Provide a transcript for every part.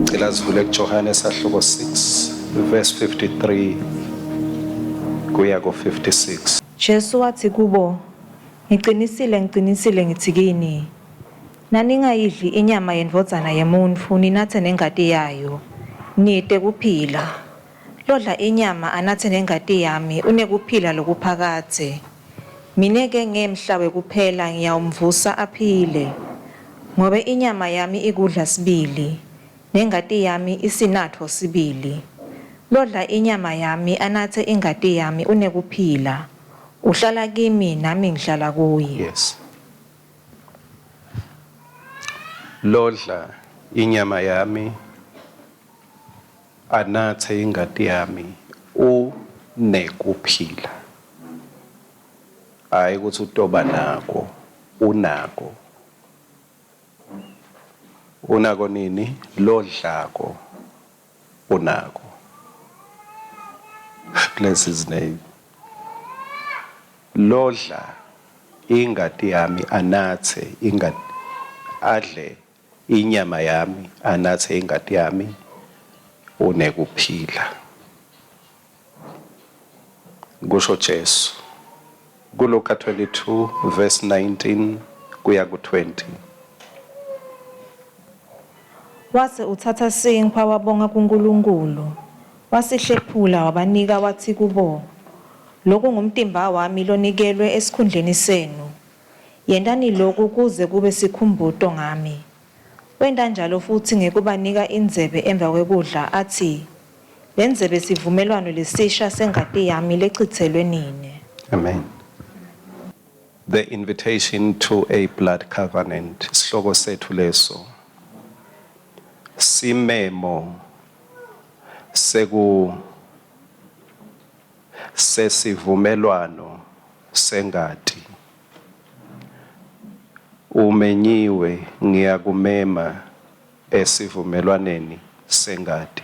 Cela sivule kuJohane sahloko 6 verse 53 kuya ku 56. Jesu wathi kubo, ngiqinisile ngithi kini, naningayidli inyama yendvodzana yemuntfu ninathe nengati yayo, nite kuphila. Lodla inyama anathe nengati yami unekuphila lokuphakadze. Mineke ngemhlawe kuphela ngiyawumvusa aphile. Ngobe inyama yami ikudla sibili, nengati yami isinatho sibili. Lodla inyama yami anathe ingati yami unekuphila. Uhlala kimi nami ngihlala kuye. Yes. Lodla inyama yami anathe ingati yami unekuphila. Hayi ukuthi utoba nako, unako. Unako nini? Lodlako unako. Bless his name. Lodla ingati yami anathe ingati, adle inyama yami anathe ingati yami unekuphila. Kusho Jesu kuLuka 22 verse 19 kuya ku 20. Wase uthatha sinkwa wabonga kuNkulunkulu, wasihlephula wabanika wathi kubo, lokhu ngumtimba wami lonikelwe esikhundleni senu. Yendani lokhu kuze kube sikhumbuzo ngami. Wenda njalo futhi ngekubanika indzebe emva kwekudla athi, lendzebe isivumelwano lesisha sengati yami lechithelwe nini. Amen. The invitation to a blood covenant. Sihloko sethu leso. Simemo sesivumelwano sengati. Umenyiwe ngiyakumema esivumelwaneni sengati.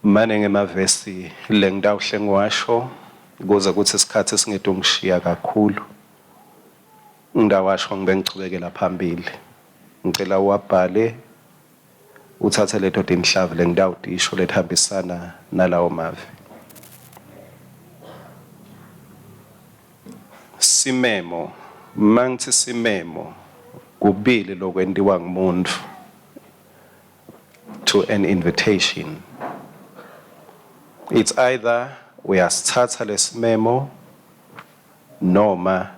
Mane ngemavesi lengidawuhle ngiwasho kuze kuthi isikhathi singetungishiya kakhulu. Ngidawasho ngibe ngichubekela phambili. Ngicela uwabhale uthathe leto dinhlavu lengidawudisho lethambisana nalawo mavi. Simemo, mangithi simemo kubili lokwendiwa ngumuntu to an invitation. It's either uyasithatha lesimemo noma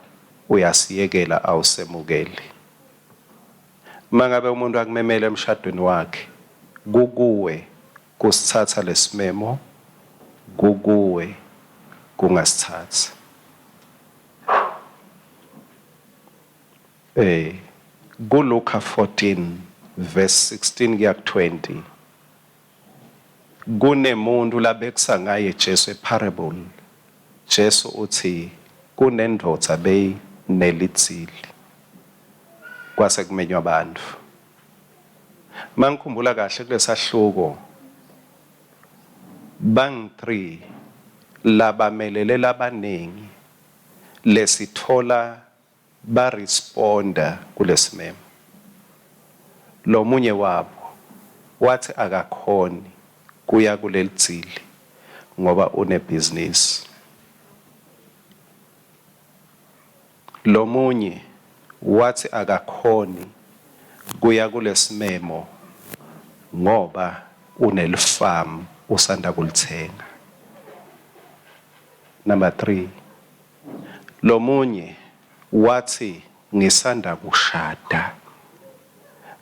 uyasiyekela awusemukeli. Mangabe umuntu akumemele emshadweni wakhe, kukuwe kusithatha lesimemo, kukuwe kungasithatha. KuLuka 14 verse 16 kuya ku 20. Kunemuntu labekisa ngaye Jesu eparable. Jesu uthi kunendvodza beyinelitsili kwase kumenywa abantu. Mangikhumbula kahle kulesahluko bang 3 labamelele labaningi lesithola ba responda kulesimemo. Lo munye wabo wathi akakhoni kuya kulelitsili ngoba unebusiness. Lo munye wathi akakhoni kuya kulesimemo ngoba unelifamu usanda kulithenga. Number 3, lo munye wathi ngisanda kushada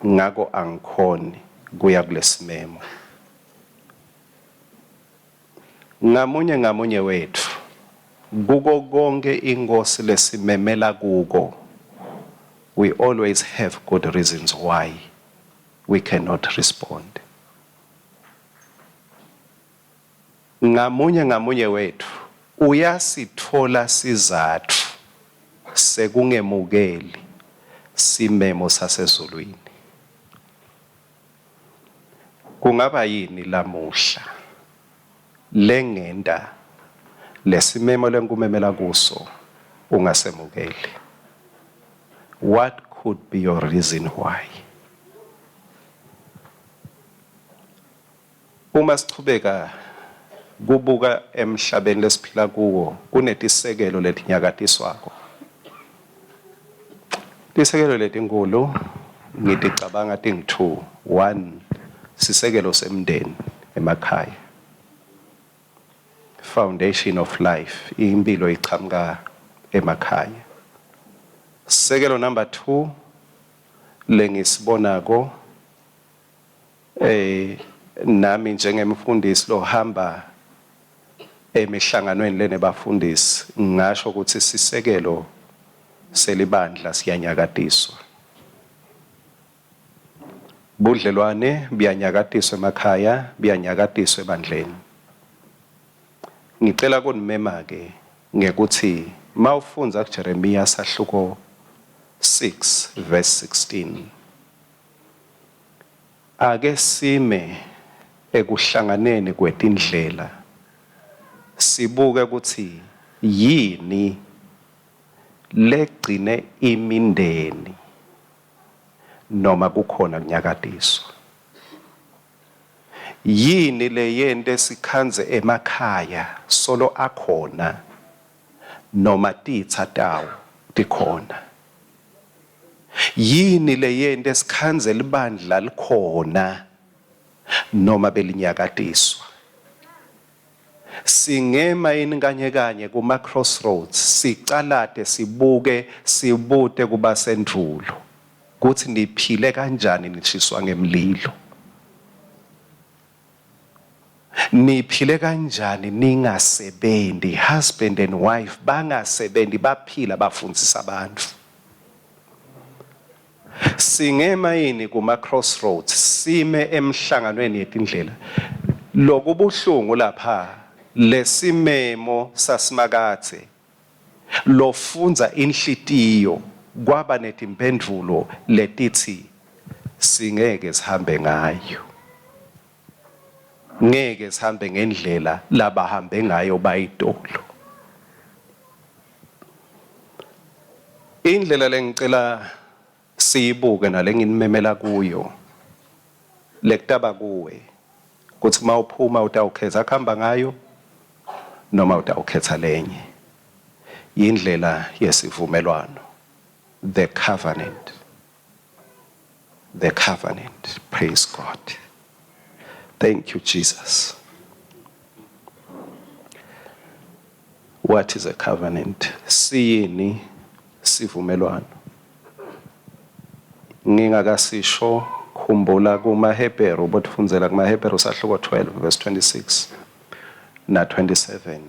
ngako angikhoni kuya kulesimemo. Ngamunye wethu kuko konke inkosi lesimemela kuko, we always have good reasons why we cannot respond. Ngamunye wethu uyasithola sizathu sekungemukeli simemo sasezulwini. Kungaba yini lamuhla lengenda lesimemo lenkumemela kuso ungasemukeli? What could be your reason why? Uma sichubeka kubuka emhlabeni lesiphila kuwo kunetisekelo letinyakatiswako. Tisekelo letinkulu ngicabanga ting2. One, sisekelo semndeni emakhaya. Foundation of life, impilo iqhamuka emakhaya. Sekelo number 2 lengisibonako nami njengemfundisi lohamba emihlanganweni lenebafundisi ngisho ukuthi sisekelo selibandla siyanyakatiswa. Budlelwane biyanyakatiswa emakhaya, biyanyakatiswa ebandleni. Ngicela kunimema ke ngekuthi mawufunza kuJeremiya sahluko 6 verse 16. Ake sime ekuhlanganeni kwetindlela sibuke ukuthi yini legcine imindeni noma kukhona kunyakatiswa. Yini le yento esikhanze emakhaya solo akhona noma titha tawo tikhona. Yini le yento esikhanze libandla likhona noma belinyakatiswa. Singema yini kanye kuma crossroads sicalate sibute kuba sendrulo kuthi niphile kanjani nishiswa ngemlilo. Niphile kanjani ningasebenzi, husband and wife bangasebenzi baphila bafundisa abantu. Singema yini kuma crossroads sime emhlanganweni yetindlela lokubuhlungu lapha lesimemo sasimakathe lofunza inhlitiyo kwaba netimpendulo letithi singeke sihambe ngayo. Ngeke sihambe ngendlela labahambe ngayo bayitolo. Indlela lengicela siyibuke nalenginimemela kuyo lekutaba kuwe kuthi mawuphuma utawukhetha khamba ngayo noma utawukhetha lenye. Indlela yesivumelwano, the covenant. The covenant. Praise God. Thank you, Jesus. What is a covenant? Siyini sivumelwano. Ngingakasisho khumbula kumaHebheru botifundzela kumaHebheru sahluko 12 verse 26 na 27.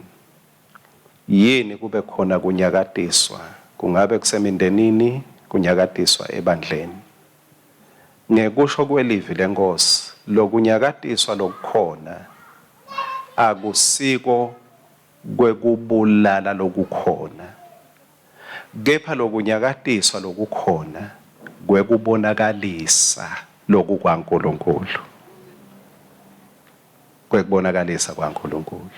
Yini kube khona kunyakatiswa, kungabe kusemindenini, kunyakatiswa ebandleni. Ngekusho kwelivi lenkosi lokunyakatiswa lokukhona akusiko kwekubulala lokukhona, kepha lokunyakatiswa lokukhona kwekubonakalisa lokhu kwaNkulunkulu. Kwekubonakalisa kwaNkulunkulu.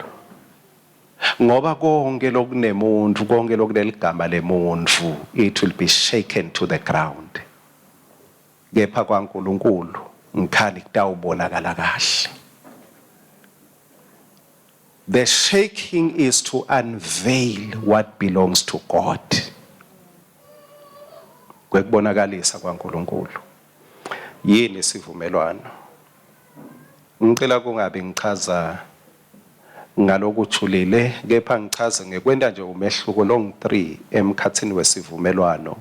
Ngoba konke lokunemuntu, konke lokuneligama lemuntu, it will be shaken to the ground. Kepha kwaNkulunkulu ngikhani kutawubonakala kahle. The shaking is to unveil what belongs to God. Kwekubonakalisa kwaNkulunkulu. Yini isivumelwano? Ngicela kungabi ngichaza ngalokuthulile, kepha ngichaze ngekwenda nje umehluko long 3 emkhathini wesivumelwano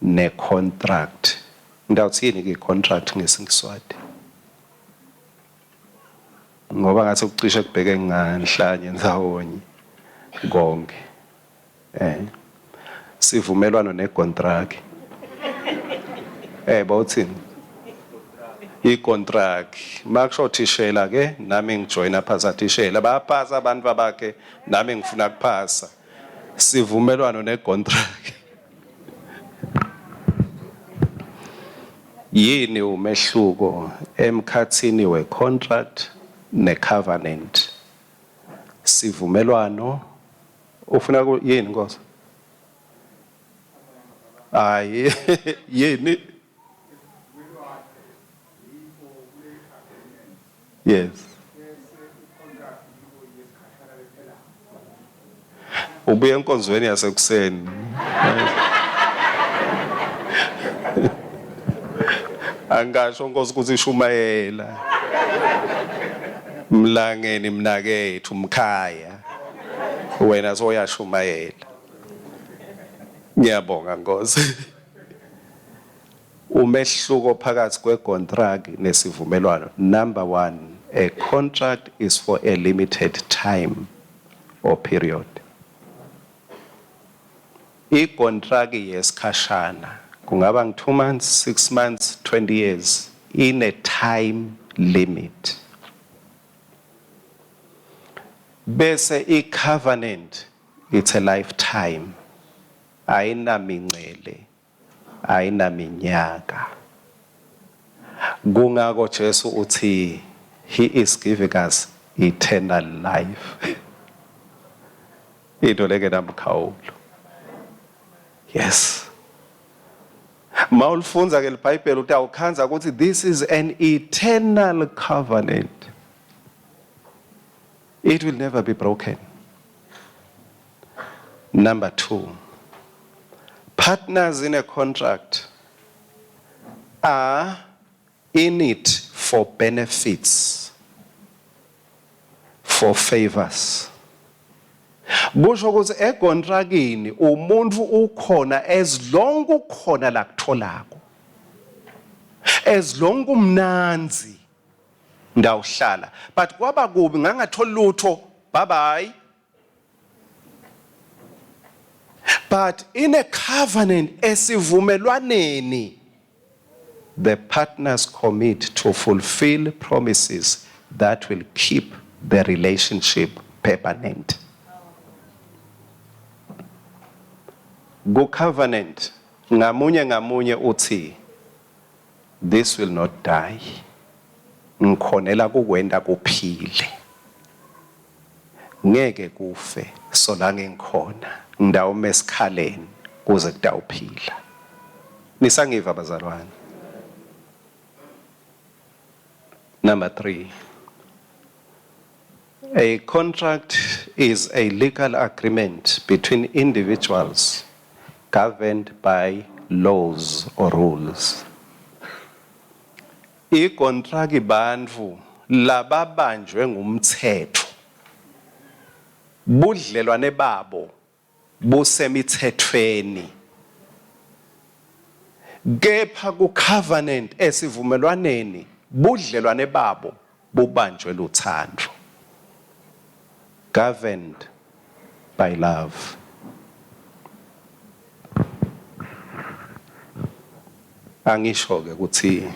ne-contract. Ngidawuthini ke contract ngesiSwati? Ngoba ngathi ukucishe kubheke nganhlanye ndawonye konke. Sivumelwano ne-contract. Bawuthini? I-contract. Makusho thishela ke nami ngijoyina phasa thishela. Bayaphasa abantu babakhe nami ngifuna kuphasa. Sivumelwano ne-contract. Yini umehluko emkhathini we-contract ne-covenant? Sivumelwano ufuna yini Nkosi? hayi yini yes ubuye enkonzweni yasekuseni angasho Nkosi ukuthi ishumayela mlangeni mnakethu mkhaya wena soyashumayela ngiyabonga Nkosi umehluko phakathi kwecontract nesivumelwano number 1 a contract is for a limited time or period icontract yesikhashana kungaba nge2 months 6 months 20 years in a time limit bese i-covenant it's a lifetime ayinamincele ayinaminyaka kungako Jesu uthi he is giving us eternal life into leke namkhawulo yes mawulifunza ke liBhayibheli uthi awukhanza ukuthi this is an eternal covenant it will never be broken number 2 partners in a contract are in it for benefits, for favors. Kusho ukuthi econtractini umuntu ukhona as long ukhona la kutholako. As long umnanzi ndawuhlala. But kwaba kubi ngangatholi lutho, bye bye. But in a covenant, esivumelwaneni, the partners commit to fulfill promises that will keep the relationship permanent. Go covenant, ngamunye uthi, this will not die. Ngikhonela kukwenda kuphile. Ngeke kufe solange ngikhona. Ndawume esikhaleni kuze kudawuphila. Nisangiva bazalwane. Number 3. A contract is a legal agreement between individuals governed by laws or rules. I-contract ibandvu lababanjwe ngumthetho. Budlelwane babo busemithethweni. Kepha ku-covenant esivumelwaneni budlelwane babo bubanjwe luthando. Governed by love. Angisho ke ukuthi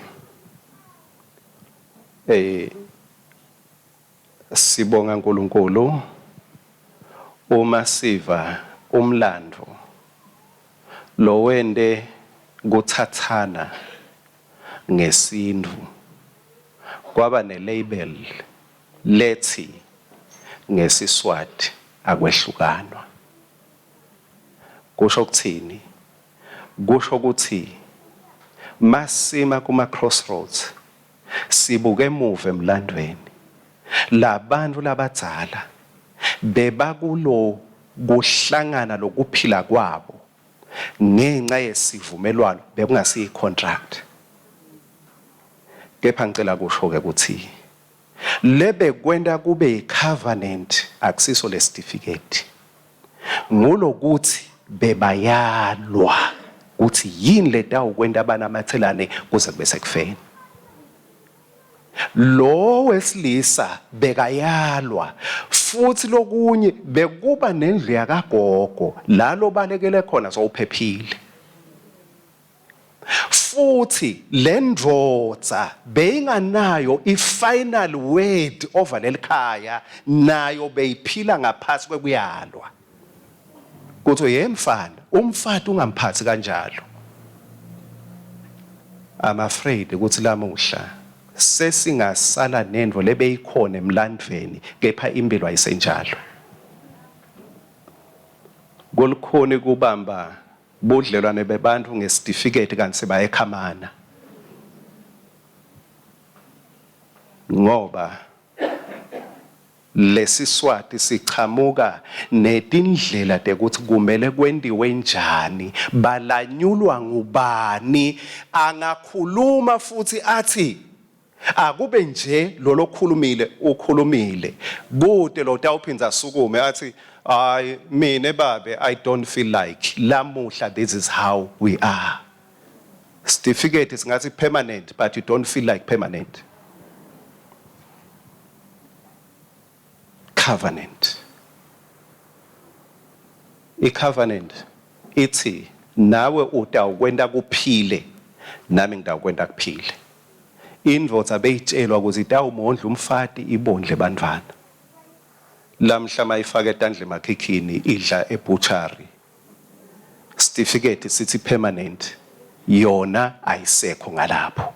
sibonga uNkulunkulu uma siva umlando lo wende kuthathana ngesintu kwaba nelabel lethi ngesiSwati akwehlukanwa. Kusho ukuthini? Kusho ukuthi masima kuma crossroads sibuke emuva emlandweni labantu labadzala bebakulo kuhlangana lokuphila kwabo ngenxa yesivumelwano bekungasiyi contract. Kepha ngicela kusho ke ukuthi lebe kwenda kube icovenant akusiso le certificate ngulokuthi bebayalwa uthi yini letawu kwenda banamathelane kuze kube sekufeni. Lo wesilisa bekayalwa futhi lokunye bekuba nendlu yakagogo lalo balekele khona sowuphephile. Futhi lendvodza beyinganayo i-final word over lelikhaya nayo beyiphila ngaphasi kwekuyalwa. Kuthi yemfana umfati ungamphathi kanjalo. I'm afraid ukuthi lamuhla sesingasala nendvo lebeyikhona emlandweni kepha impilo ayisenjalo. Kulukhona kubamba budlelwane bebantu ngesitifiketi kanti sebayekhamana ngoba leSiSwati sichamuka netindlela tekuthi kumele kwendiwe njani, balanyulwa ngubani, angakhuluma futhi athi akube nje lo lokhulumile ukhulumile kude lo tawuphinza asukume athi hayi mina babe I don't feel like lamuhla this is how we are. Certificate singathi permanent but you don't feel like permanent. Covenant. I-covenant ithi nawe utawukwenda kuphile nami ngitawukwenda kuphile. Indvodza beyitshelwa ukuthi itawumondla umfati ibondle bantwana. Lamhla mayifaka etandla emakhikhini idla ebutchery. Certificate sithi permanent yona ayisekho ngalapho.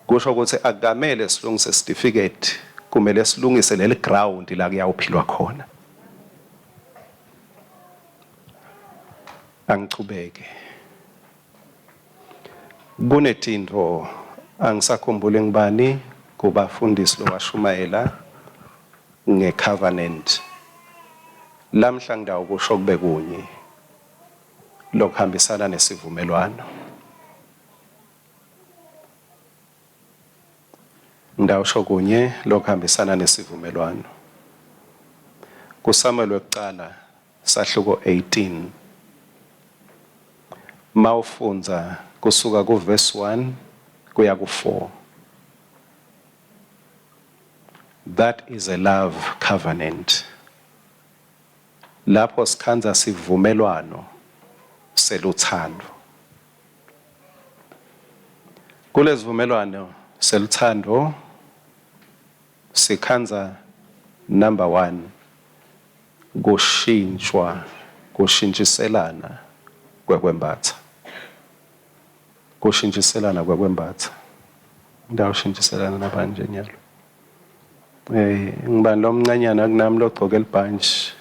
Kusho ukuthi akukamele silungise certificate, kumele silungise leli ground la kuyawuphilwa khona. Angichubeke. Kunetindvo angisakhumbule ngibani kubafundisi lowashumayela ngecovenant. Lamhla ngidawukusho kube kunye lokuhambisana nesivumelwano. Ngidawusho kunye lokuhambisana nesivumelwano. KuSamuel wekuqala sahluko 18 mawufunza kusuka kuverse 1 kuya ku4. That is a love covenant. Lapho sikhanza sivumelwano seluthando. Kulezivumelwano seluthando sikhanza number 1 kushintshiselana kwekwembatha. Kushintshiselana kwekwembatha. Ndawushintshiselana nabanje nyalo. Ngibani lo mncanyana kunami logcoka elibhanji.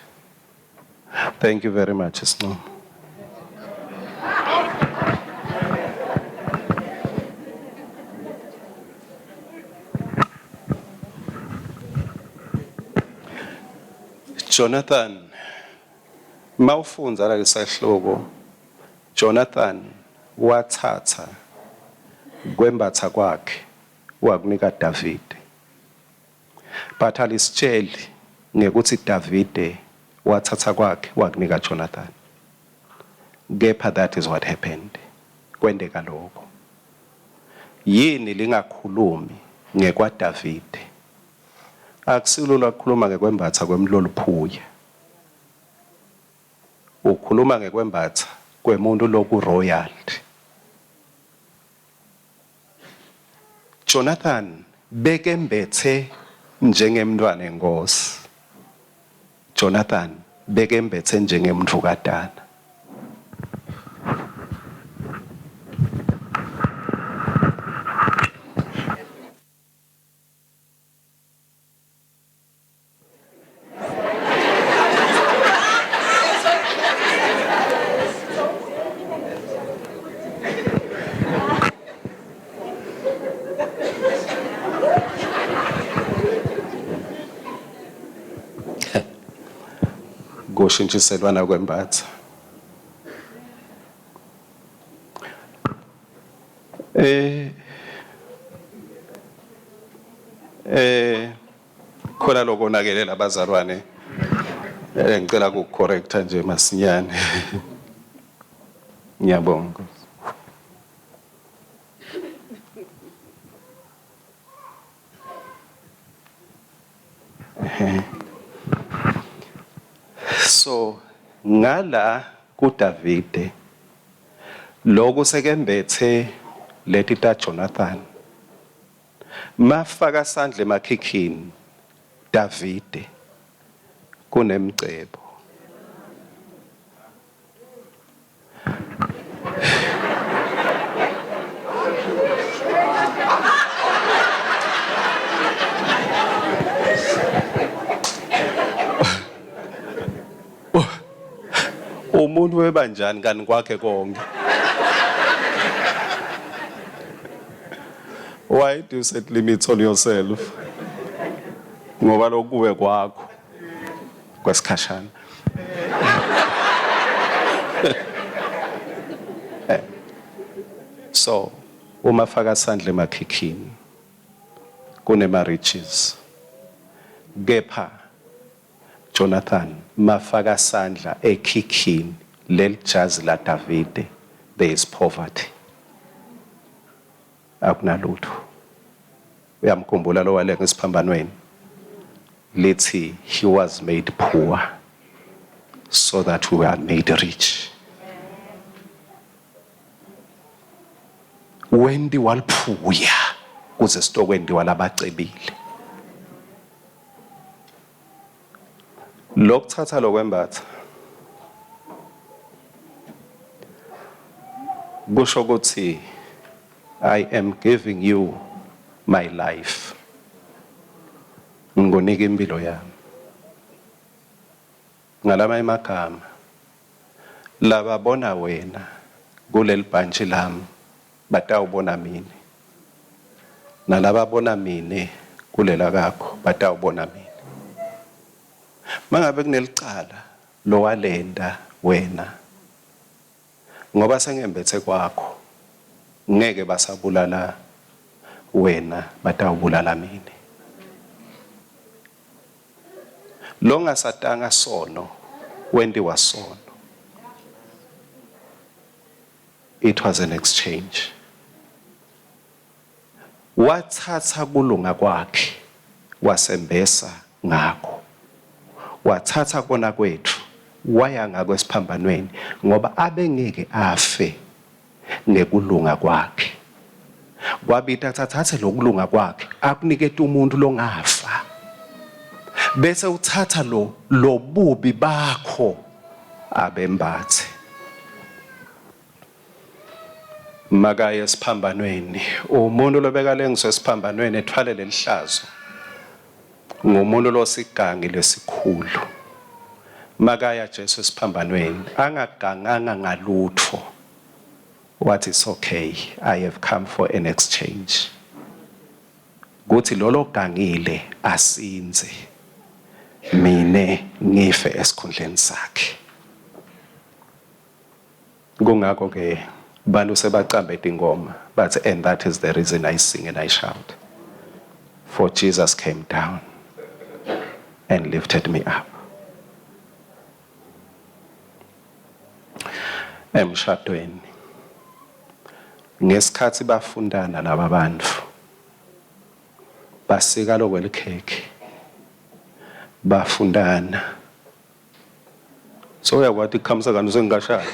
Thank you very much Sinqo. Jonathan mawufunza la lesahluko Jonathan wathatha kwembatha kwakhe wakunika David. But alisitsheli ngekuthi David wathatha kwakhe wakunika Jonathan. Kepha that is what happened. Kwendeka lokho. Yini lingakhulumi ngekwa David? Akusilula ukukhuluma ngekwembatha kwemloluphuya. Ukhuluma ngekwembatha kwemuntu loku royal. Jonathan bekembethe njengemntwana enkosi. Jonathan bekembethe njengemntu kadana. Kushintshiselwana kwembatha. Khona lokonakelela abazalwane ngicela ukucorrecta nje masinyane. Ngiyabonga. So ngala kuDavid lokho sekembethe leti ta Jonathan mafaka sandle emakhikhini David kunemcebo. umuntu webanjani kani kwakhe konke? Why do you set limits on yourself? Ngoba lokuwe kwakho kwesikhashana. So uma faka isandla emakhikhini kunema-riches, kepha Jonathan mafaka isandla ekhikhini leli jazi la Davide, there is poverty. Akunalutho. Uyamkhumbula lo wale ngesiphambanweni lithi he was made poor so that we are made rich. Wendi waliphuya kuze sitokwendi walabacebile. Lokuthatha lokwembatha kusho ukuthi I am giving you my life. Ngonika impilo yami. Ngalama emagama laba bona wena kuleli bhantshi lami batawubona mina. Nalaba bona mina kulela kakho batawubona mina. Mangabe kunelicala lo walenda wena ngoba sengembethe kwakho ngeke basabulala wena batawubulala mina. Lo ngasatanga sono wendiwa sono. It was an exchange. Wathatha kulunga kwakhe wasembesa ngakho. Wathatha kona kwethu waya ngakho esiphambanweni ngoba abengeke afe nekulunga kwakhe. Kwabita thathathe lokulunga kwakhe akunikete umuntu longafa. Bese uthatha lo bubi bakho abembathe. Makaya esiphambanweni umuntu lobeka lengiso esiphambanweni ethwale lelihlazo ngomuntu losigangi lesikhulu. Makaya Jesu esiphambanweni angaganganga ngalutho. What is okay, I have come for an exchange. Kuthi lolo gangile asinze mine ngife esikhundleni sakhe. Kungakho ke bantu sebaqamba ingoma but and that is the reason I sing and I shout. For Jesus came down and lifted me up. Emshadweni ngesikhathi bafundana laba bantu basika lokwelikhekhe bafundana. So uyakwathi ikhamisa kanti sengikashada.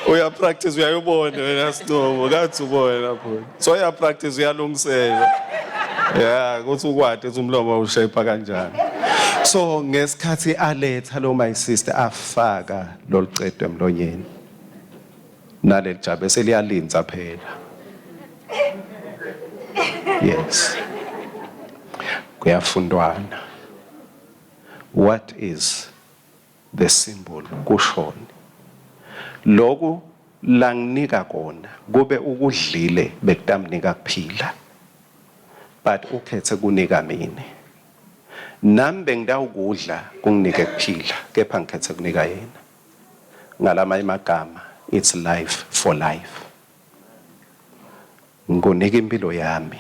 Uya practice uyayibona wena Sinomo kathi ubona lapho. So uya practice uyalungisela. Yeah, kuthi ukwade uthi umlomo ushape kanjani. So ngesikhathi aletha lo my sister afaka lolucedo emlonyeni. Nale jabe seliyalinza phela. Yes. Kuyafundwana. What is the symbol? Kushoni. Loku langinika kona kube ukudlile bekutamnika kuphila. But ukhethe kunika mina. Nami bengidawukudla kunginike kuphila kepha ngikhethe kunika yena. Ngalama emagama it's life for life. Ngonika impilo yami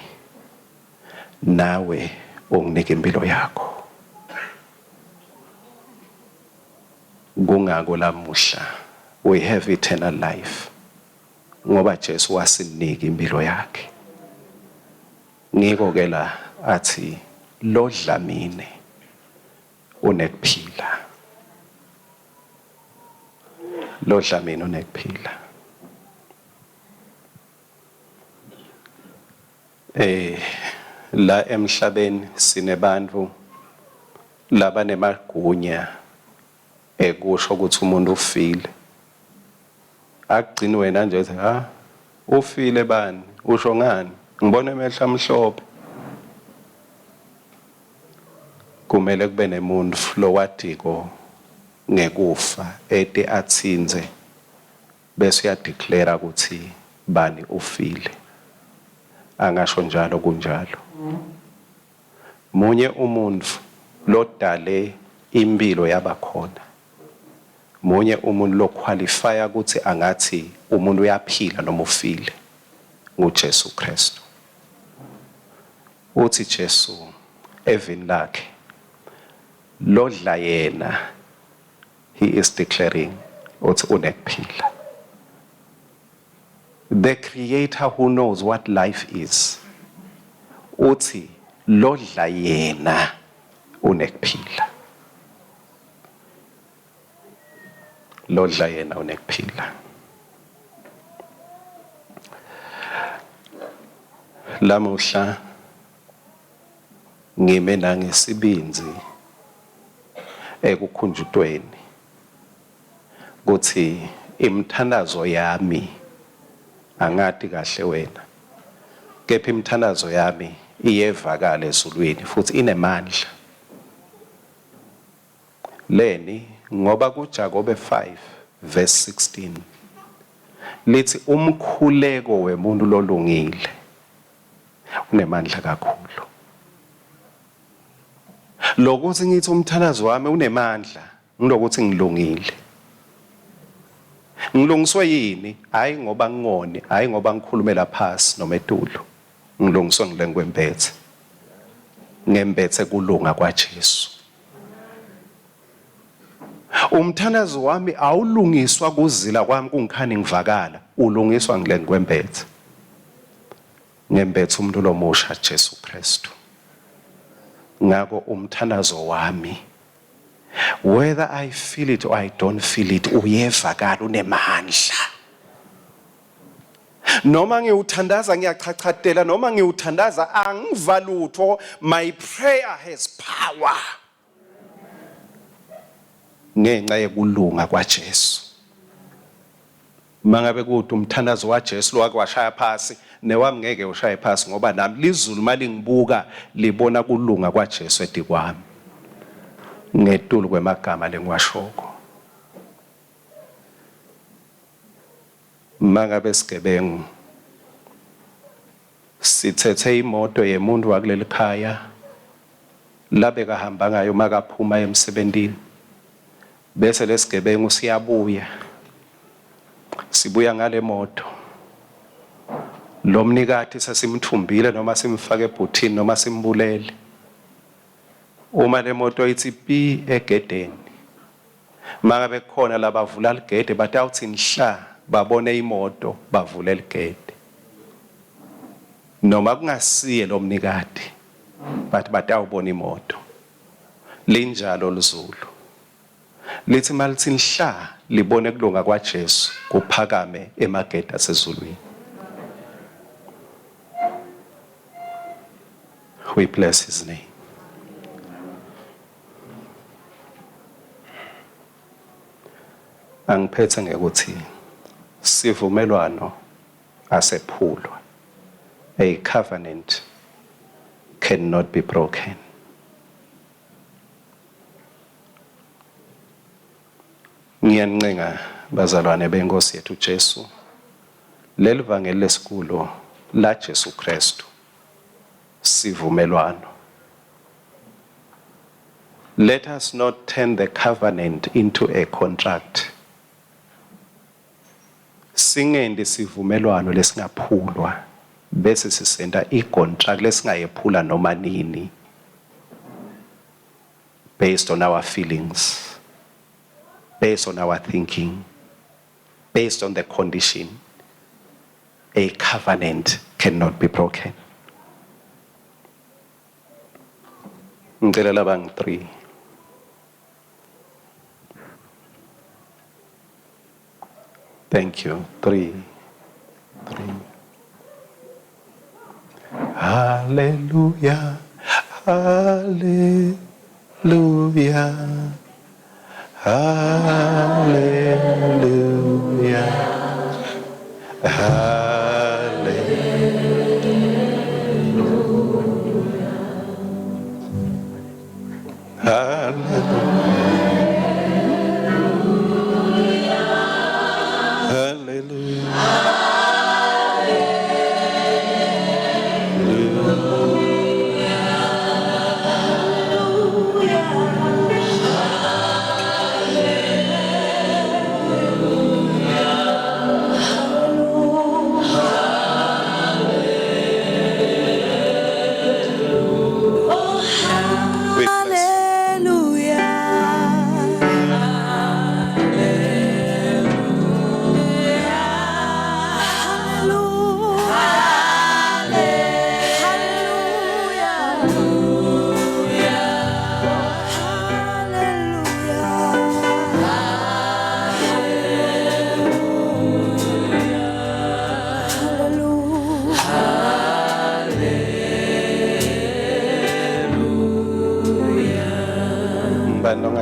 nawe unginike impilo yakho. Kungako lamuhla we have eternal life ngoba Jesu wasinika impilo yakhe. Ngiko ke la athi lo Dlamini unekuphila. Lo Dlamini unekuphila. La emhlabeni sinebantu laba nemagunya ekusho ukuthi umuntu ufile. Akugcini wena nje uthi ufile bani usho ngani ngibona emehla amhlophe. kumele kube nemuntu lowadiko ngekufa ete atsinze bese uyadeclare ukuthi bani ufile. Angasho njalo kunjalo. Munye umuntu lodale impilo yabakhona. Munye umuntu lo qualify ukuthi angathi umuntu uyaphila noma ufile nguJesu Kristu. Uthi Jesu evini lakhe lodla yena, he is declaring uthi unekuphila. The creator who knows what life is uthi lodla yena unekuphila. Lodla yena unekuphila. Lamuhla ngime nangesibinzi ekukhunjutweni kuthi imthandazo yami angati kahle wena, kepha imthandazo yami iyevakala ezulwini futhi inemandla. Leni ngoba kuJakobe 5 verse 16 lithi umkhuleko wemuntu lolungile unemandla kakhulu. Lokuthi ngithi umthandazo wami unemandla ngilokuthi ngilungile. Ngilungiswe yini? Hayi ngoba ngingone, hayi ngoba ngikhulumela phasi noma etulo. Ngilungiswe ngilenkwembethe. Ngembethe kulunga kwaJesu. Umthandazo wami awulungiswa kuzila kwami kungikhani ngivakala, ulungiswa ngilenkwembethe. Ngembethe umuntu lomusha Jesu Kristu. Ngako umthandazo wami, whether I feel it or I don't feel it, uyevakala unemandla. Noma ngiwuthandaza ngiyachachatela, noma ngiwuthandaza angivalutho, my prayer has power. Ngenxa yekulunga kwaJesu. Mangabe kuthi umthandazo waJesu lo wakwashaya phasi, newami ngeke ushaye phasi ngoba nami lizulu malingibuka libona kulunga kwaJesu edikwami. Ngetulu kwemagama lengiwashoko. Mangabe sigebengu sithethe imoto yemuntu wakuleli khaya labe kahamba ngayo makaphuma emsebentini, bese lesigebengu siyabuya, sibuya ngale moto. Lo mnikati sasimthumbile noma simfake ebhuthini noma simbulele. Uma le moto ithi pi egedeni, mangabe khona labavula ligede bathi awuthi nhla babone imoto bavule ligede. Noma kungasiye lo mnikati bathi batawubona imoto. Linjalo lizulu lithi malithi nhla libone kulunga kwaJesu kuphakame emagede asezulwini. We bless his name. Angiphethe ngekuthi sivumelwano asephulwa. A covenant cannot be broken. Ngiyancenga bazalwane benkosi yethu Jesu, leli vangeli lesikulo la Jesu Kristu sivumelwano. Let us not turn the covenant into a contract. Singendi sivumelwano lesingaphulwa bese sisenda i-contract lesingayephula noma nini based on our feelings, based on our thinking, based on the condition. A covenant cannot be broken. Ngicela labang 3. Thank you. 3. Hallelujah. Hallelujah. Hallelujah. Hallelujah.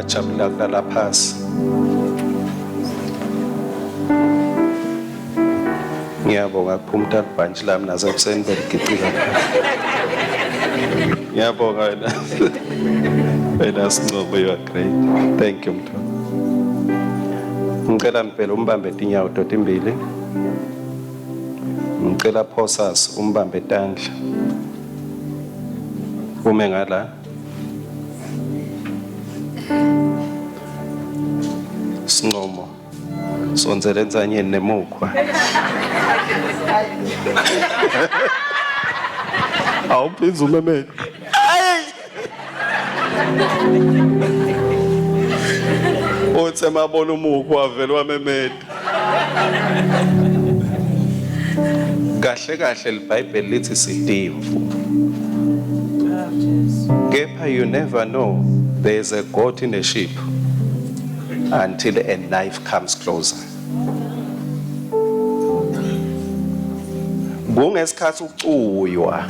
ngiyajabula kulala phasi. Ngiyabonga kuphuma ibhantshi lami nasebuseni beligicila. Ngiyabonga wena. Wena Simemo, you are great. Thank you mntwana. Ngicela mpela umbambe inyawo doti imbili. Ngicela phosas umbambe tandla. Ume ngala. Simemo. Sonzele enzanyeni nemukhwa. Awuphinza umemele. Uthe mabona umukhwa wavela wamemele. Kahle kahle iBhayibheli lithi sidimvu. Kepha you never know there is a goat in a sheep until a knife comes closer. Kungesikhathi ucuywa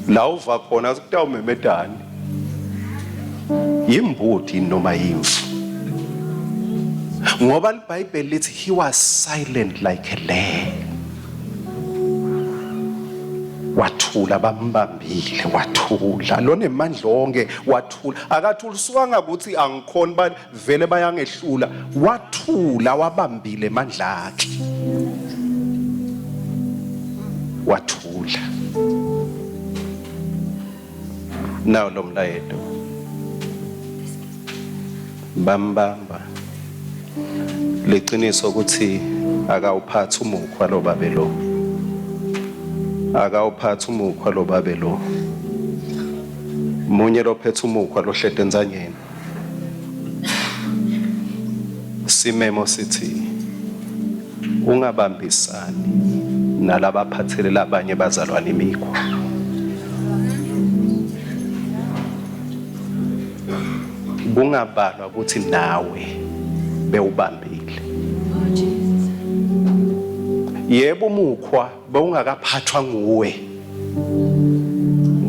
la uva khona ukuthiwa umemedani. Yimbuti noma yimfu. Ngoba iBhayibheli lithi he was silent like a lamb. Wathula bambambile wathula lona emandla onke wathula akathuliswanga ukuthi angikhona ba vele bayangehlula wathula wabambile emandla akhe wathula nawo lo mlayeto bambamba leqiniso ukuthi akawuphathi umukhwa lo babelo akawuphathi umukhwa lo babelo munye lo phethe umukhwa lo hlede enzanyeni Simemo sithi ungabambisani nalaba phathelela abanye bazalwane imikhwa kungabalwa ukuthi nawe bewubambile yebo umukhwa bawungakaphathwa nguwe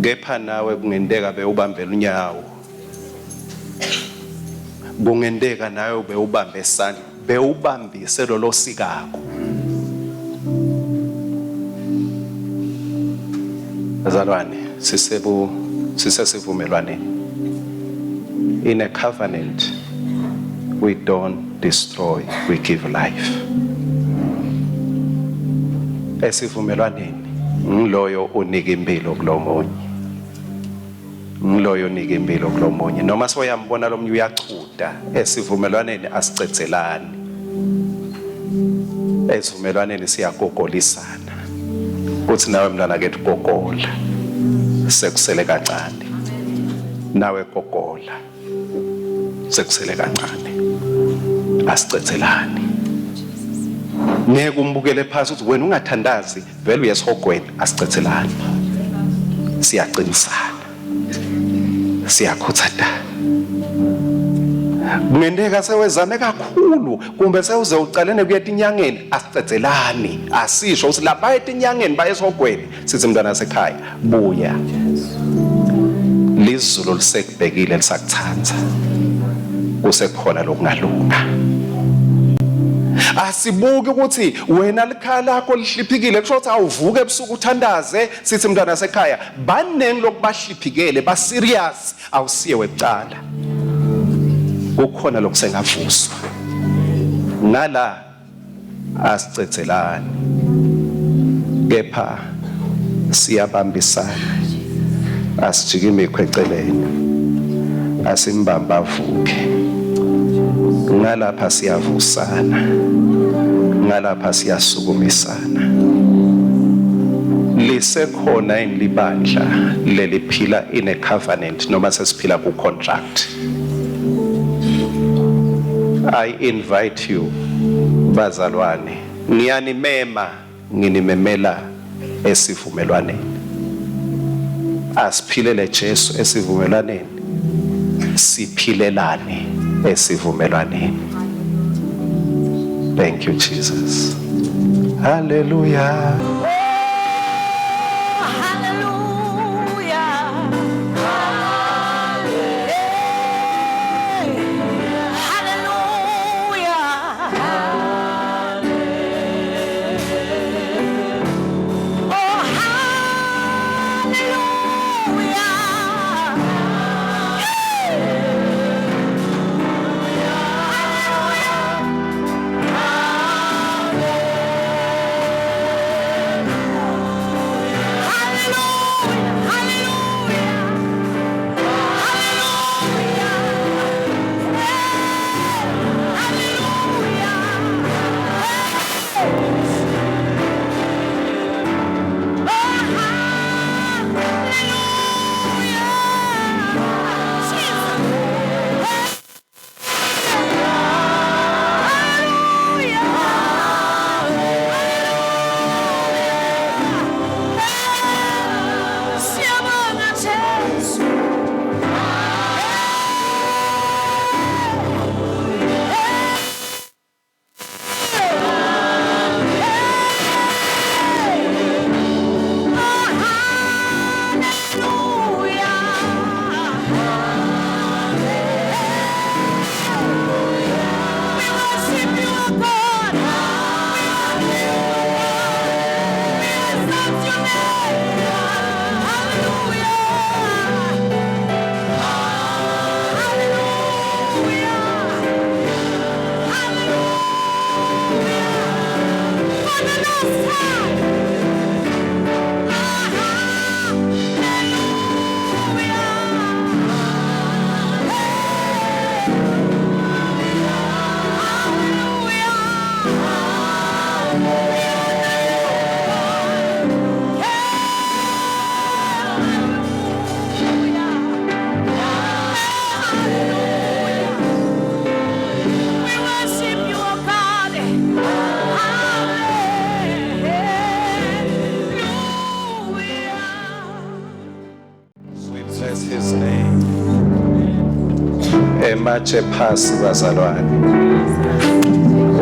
kepha nawe kungendeka bewubambela unyawo kungendeka nawe bewubambe isandla bewubambise lo sikakho bazalwane sisesivumelwaneni in a covenant we don't destroy we give life esivumelwaneni ngiloyo unika impilo kulomunye ngiloyo unika impilo kulomunye noma soyambona lomunye uyachuda esivumelwaneni asicethelani esivumelwaneni siyagogolisana uthi nawe mntwana kethu gogola sekusele kancane nawe gogola sekusele kancane asicethelani ngeke umbukele phansi ukuthi wena ungathandazi vele uyesihogweni asicethelani siyaqinisana siyakhuthathana kungendeka sewezame kakhulu kumbe sewuze ucalene kuyeta inyangeni asicethelani asisho ukuthi lapha etinyangeni bayesihogweni sithi mntwana sekhaya buya lizulu lisekubhekile lisakuthanza kusekhona lokungalunga asibuke ukuthi wena likhaya lakho lihliphikile kusho ukuthi awuvuke ebusuku uthandaze sithi mntwana sekhaya baningi lokubahliphikele ba serious awusiye wecala kukhona lokusengavuswa ngala asicethelani kepha siyabambisana asijike imikhwa eceleni asimbamba avuke ngalapha siyavusana ngalapha siyasukumisana lisekhona inlibandla leliphila in a covenant noma sesiphila ku contract I invite you bazalwane ngiyanimema nginimemela esivumelwaneni asiphilele Jesu esivumelwaneni siphilelane esivumelwaneni. Thank you Jesus. Hallelujah. matshe phasi bazalwane.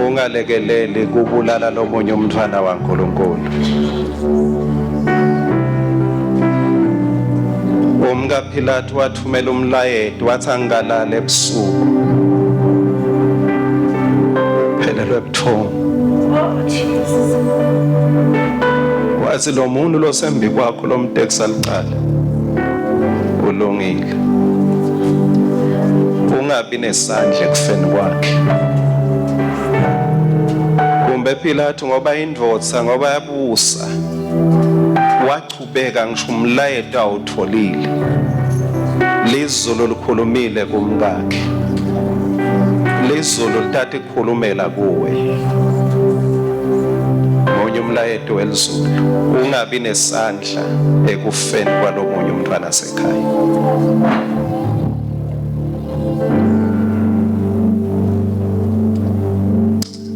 Ungalekeleli kubulala lomunye umntwana waNkulunkulu. Umka Pilato wathumela umlayeto wathi angalala ebusuku. Phelelwe buthongo. Wathi lo muntu lo sembi kwakho lo mtekisa liqala. Ulungile. Ungabi nesandla ekufeni kwakhe. Kumbe Pilato ngoba indvodza ngoba yabusa wachubeka ngisho umlayeto awutholile. Lizulu likhulumile kumkakhe. Lizulu lithatha ikhulumela kuwe. Monye umlayeto welizulu ungabi nesandla ekufeni kwalomunye umntwana sekhaya.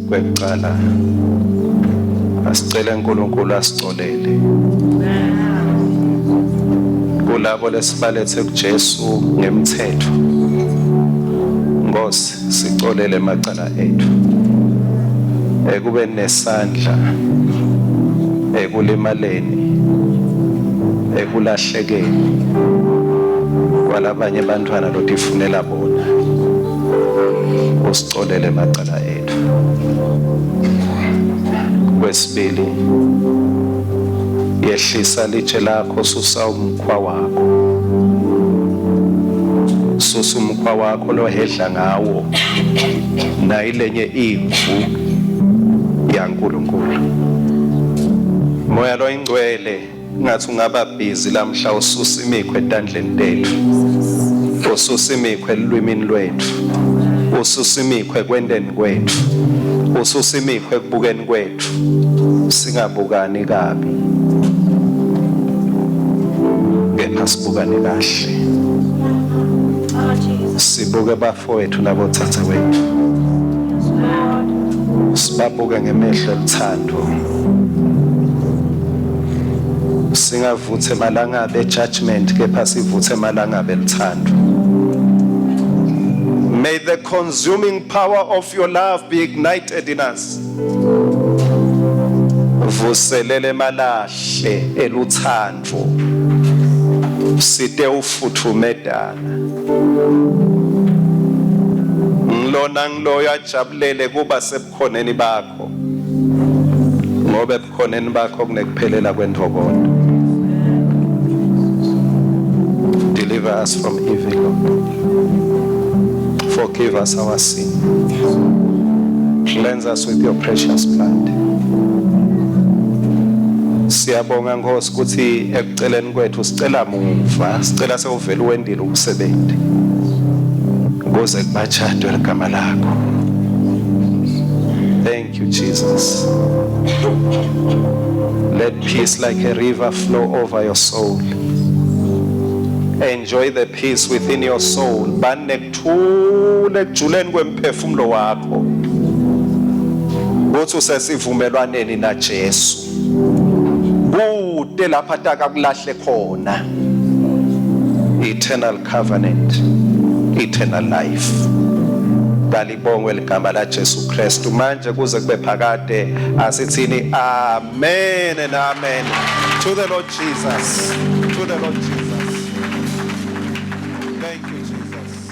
Kwekuqala asicele uNkulunkulu asicolele kulabo lesibalethe kuJesu ngemthetho. Nkosi sicolele macala ethu ekube nesandla ekulimaleni ekulahlekeni kwalabanye abantwana lotifunela bona. Usicolele macala ethu. Kwesibili yehlisa litshe lakho, susa umkhwa wakho. Susa umkhwa wakho lo hedla ngawo na ilenye imvu yaNkulunkulu. Moya lo ingcwele ngathi ungaba busy lamhla ususa imikhwa etandleni tethu. Ususa imikhwa elwimini lwethu. Ususa imikhwa ekwendeni kwethu. Ususa imikhwa ekubukeni kwethu. Singabukani kabi, kepha sibukane kahle. Sibuke bafowethu nabothatha wethu. Sibabuke ngemehlo ethando. Singavuthe malangabe judgment, kepha sivuthe malangabe lithando. May the consuming power of your love be ignited in us. Vuselele malahle eluthando. Site ufuthumedana. Ngilona ngiloyo ajabulele kuba sebukhoneni bakho. Ngoba ebukhoneni bakho kunekuphelela kwentokozo. Deliver us from evil, Lord. Forgive us our sin. Cleanse us with your precious blood. Siyabonga Nkosi ukuthi ekuceleni kwethu sicela muva, sicela sewuvela wendile umsebenzi. Ukuze kubachadwe igama lakho. Thank you, Jesus. Let peace like a river flow over your soul. Enjoy the peace within your soul. Banekuthule kujuleni kwemphefumulo wakho. Uthi usesivumelwaneni naJesu. Kude lapha takakulahle khona. Eternal covenant, eternal life. Dalibongwe ligama la Jesu Kristu manje kuze kube phakade asithini amen and amen. To the Lord Jesus. To the Lord Jesus. Thank you, Jesus.